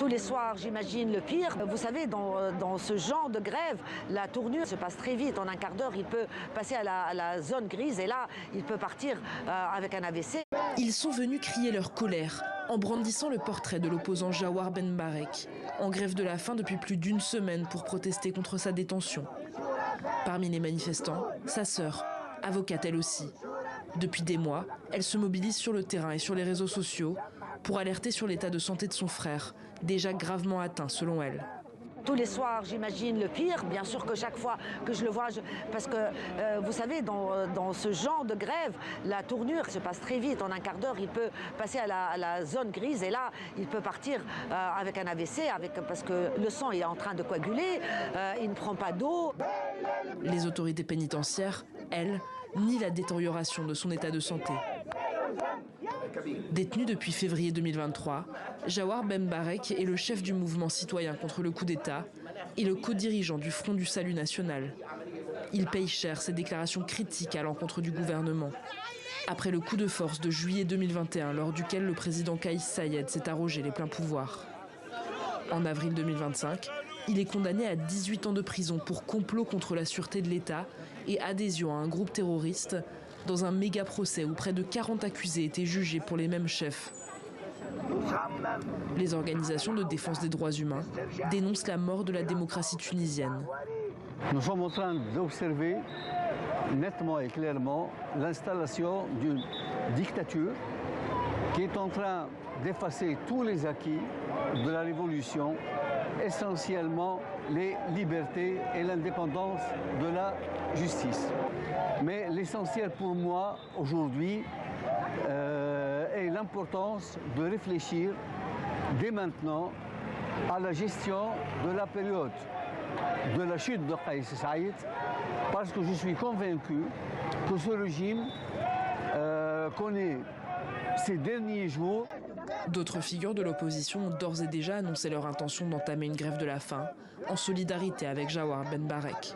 Tous les soirs, j'imagine le pire. Vous savez, dans ce genre de grève, la tournure se passe très vite. En un quart d'heure, il peut passer à la zone grise et là, il peut partir avec un AVC. Ils sont venus crier leur colère en brandissant le portrait de l'opposant Jawar Ben Barek, en grève de la faim depuis plus d'une semaine pour protester contre sa détention. Parmi les manifestants, sa sœur, avocate elle aussi. Depuis des mois, elle se mobilise sur le terrain et sur les réseaux sociaux pour alerter sur l'état de santé de son frère, déjà gravement atteint selon elle. Tous les soirs, j'imagine le pire. Bien sûr que chaque fois que je le vois, parce que vous savez, dans ce genre de grève, la tournure se passe très vite. En un quart d'heure, il peut passer à la zone grise et là, il peut partir avec un AVC, parce que le sang est en train de coaguler, il ne prend pas d'eau. Les autorités pénitentiaires, elles, nient la détérioration de son état de santé. Détenu depuis février 2023, Jawar Ben Barek est le chef du mouvement citoyen contre le coup d'État et le co-dirigeant du Front du Salut National. Il paye cher ses déclarations critiques à l'encontre du gouvernement. Après le coup de force de juillet 2021, lors duquel le président Kais Saied s'est arrogé les pleins pouvoirs. En avril 2025, il est condamné à 18 ans de prison pour complot contre la sûreté de l'État et adhésion à un groupe terroriste dans un méga procès où près de 40 accusés étaient jugés pour les mêmes chefs. Les organisations de défense des droits humains dénoncent la mort de la démocratie tunisienne. Nous sommes en train d'observer nettement et clairement l'installation d'une dictature qui est en train d'effacer tous les acquis de la révolution, essentiellement les libertés et l'indépendance de la justice. Mais l'essentiel pour moi aujourd'hui est l'importance de réfléchir dès maintenant à la gestion de la période de la chute de Kais Saied, parce que je suis convaincu que ce régime connaît ces derniers jours. D'autres figures de l'opposition ont d'ores et déjà annoncé leur intention d'entamer une grève de la faim en solidarité avec Jawar Ben Barek.